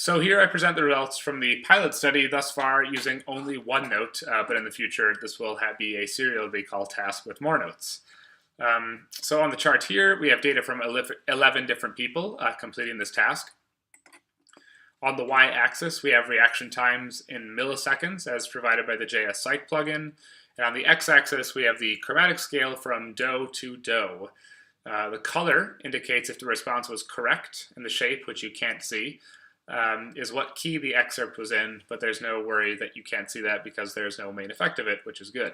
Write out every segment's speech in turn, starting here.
So here I present the results from the pilot study thus far using only one note, but in the future this will be a serial recall task with more notes. So on the chart here, we have data from 11 different people completing this task. On the y-axis, we have reaction times in milliseconds as provided by the JS-Psych plugin. And on the x-axis, we have the chromatic scale from do to do. The color indicates if the response was correct, and the shape, which you can't see, is what key the excerpt was in, but there's no worry that you can't see that because there's no main effect of it, which is good.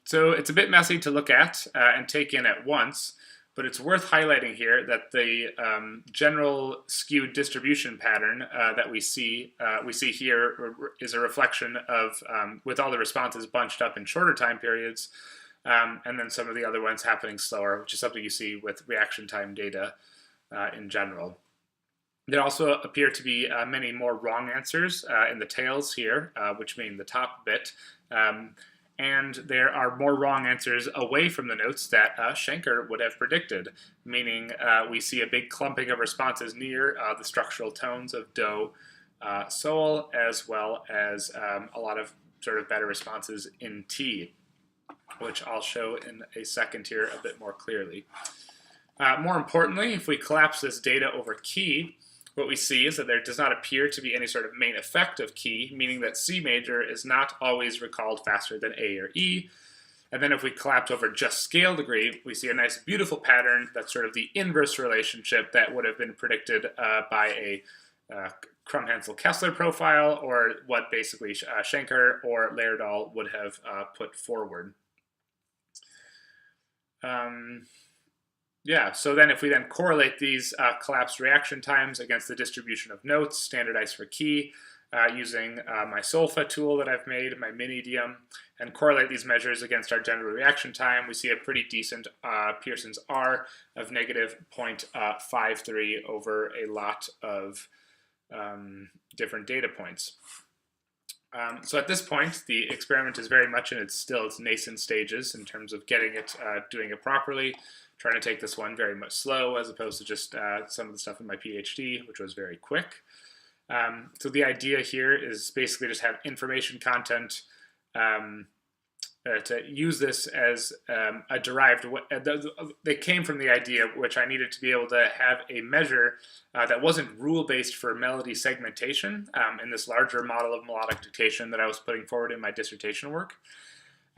So it's a bit messy to look at and take in at once, but it's worth highlighting here that the general skewed distribution pattern that we see here is a reflection of, with all the responses bunched up in shorter time periods, and then some of the other ones happening slower, which is something you see with reaction time data in general. There also appear to be many more wrong answers in the tails here, which mean the top bit. And there are more wrong answers away from the notes that Schenker would have predicted, meaning we see a big clumping of responses near the structural tones of do, sol, as well as a lot of sort of better responses in T, which I'll show in a second here a bit more clearly. More importantly, if we collapse this data over key, what we see is that there does not appear to be any sort of main effect of key, meaning that C major is not always recalled faster than A or E. And then if we collapse over just scale degree, we see a nice beautiful pattern that's sort of the inverse relationship that would have been predicted by a Krumm-Hansel-Kessler profile, or what basically Schenker or Lerdahl would have put forward. Yeah, so then if we then correlate these collapsed reaction times against the distribution of notes, standardized for key, using my Solfa tool that I've made, my MinEdium, and correlate these measures against our general reaction time, we see a pretty decent Pearson's R of negative 0.53 over a lot of different data points. So at this point, the experiment is very much in its nascent stages in terms of getting it, doing it properly, trying to take this one very much slow as opposed to just some of the stuff in my PhD, which was very quick. So the idea here is basically just have information content to use this as a derived, they came from the idea which I needed to be able to have a measure that wasn't rule-based for melody segmentation in this larger model of melodic dictation that I was putting forward in my dissertation work.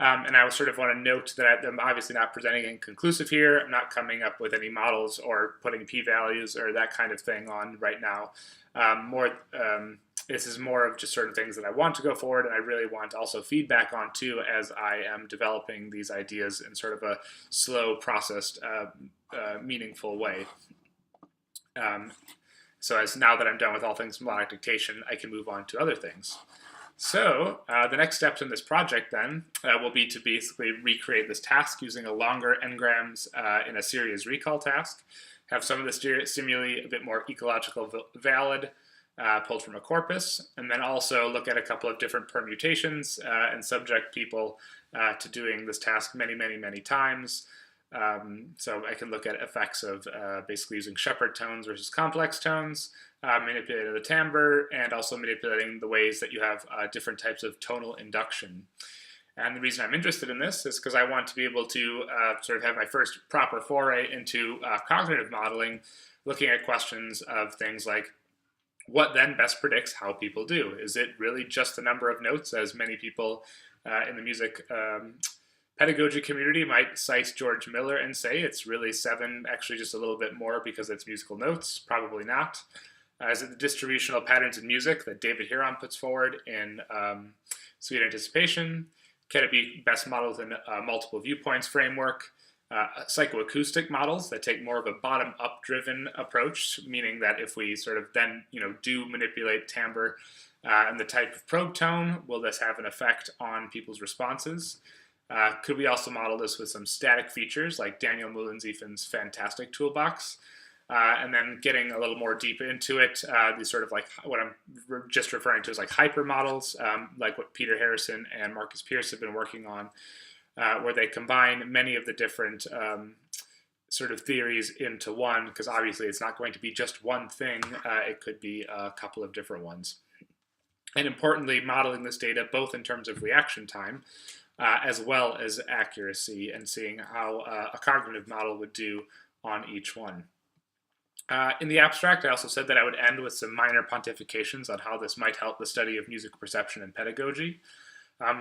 And I sort of want to note that I'm obviously not presenting anything conclusive here. I'm not coming up with any models or putting p-values or that kind of thing on right now. This is more of just certain things that I want to go forward, and I really want also feedback on too as I am developing these ideas in sort of a slow, processed, meaningful way. So as now that I'm done with all things melodic dictation, I can move on to other things. So the next steps in this project then will be to basically recreate this task using a longer n-grams in a series recall task, have some of the stimuli a bit more ecological valid, pulled from a corpus, and then also look at a couple of different permutations and subject people to doing this task many, many, many times. So I can look at effects of basically using Shepard tones versus complex tones, manipulating the timbre, and also manipulating the ways that you have different types of tonal induction. And the reason I'm interested in this is because I want to be able to sort of have my first proper foray into cognitive modeling, looking at questions of things like, what then best predicts how people do? Is it really just the number of notes, as many people in the music pedagogy community might cite George Miller and say it's really 7, actually just a little bit more because it's musical notes? Probably not. Is it the distributional patterns in music that David Huron puts forward in Sweet Anticipation? Can it be best modeled in a multiple viewpoints framework? Psychoacoustic models that take more of a bottom-up driven approach, meaning that if we sort of then do manipulate timbre and the type of probe tone, will this have an effect on people's responses? Could we also model this with some static features like Daniel Muhlenziefen's fantastic toolbox? And then getting a little more deep into it, these sort of like what I'm just referring to as like hyper models, like what Peter Harrison and Marcus Pierce have been working on, where they combine many of the different sort of theories into one, because obviously it's not going to be just one thing. It could be a couple of different ones. And importantly, modeling this data both in terms of reaction time as well as accuracy, and seeing how a cognitive model would do on each one. In the abstract, I also said that I would end with some minor pontifications on how this might help the study of music perception and pedagogy.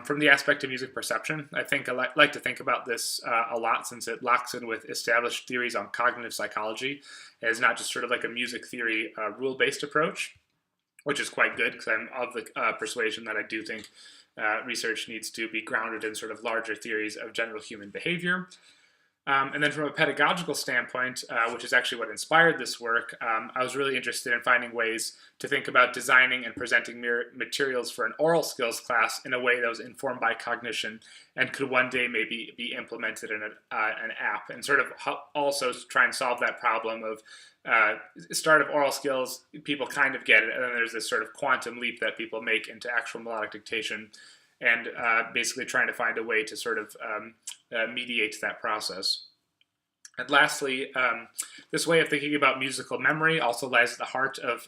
From the aspect of music perception, I think I like to think about this a lot, since it locks in with established theories on cognitive psychology as not just sort of like a music theory rule-based approach, which is quite good, because I'm of the persuasion that I do think research needs to be grounded in sort of larger theories of general human behavior. And then from a pedagogical standpoint, which is actually what inspired this work, I was really interested in finding ways to think about designing and presenting materials for an oral skills class in a way that was informed by cognition and could one day maybe be implemented in an app, and sort of also try and solve that problem of start of oral skills, people kind of get it, and then there's this sort of quantum leap that people make into actual melodic dictation, and basically trying to find a way to sort of mediate that process. And lastly, this way of thinking about musical memory also lies at the heart of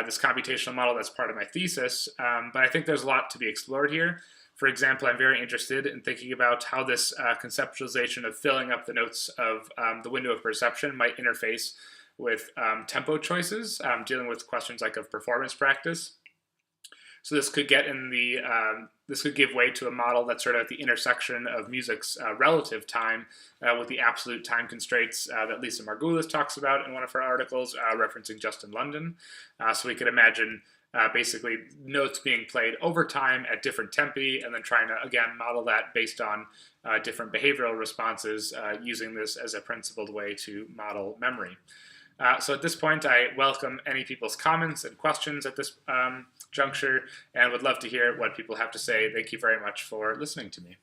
this computational model that's part of my thesis, but I think there's a lot to be explored here. For example, I'm very interested in thinking about how this conceptualization of filling up the notes of the window of perception might interface with tempo choices, dealing with questions like of performance practice. So this could get in the this could give way to a model that's sort of at the intersection of music's relative time with the absolute time constraints that Lisa Margulis talks about in one of her articles, referencing Justin London. So we could imagine basically notes being played over time at different tempi, and then trying to again model that based on different behavioral responses, using this as a principled way to model memory. So at this point, I welcome any people's comments and questions at this juncture, and would love to hear what people have to say. Thank you very much for listening to me.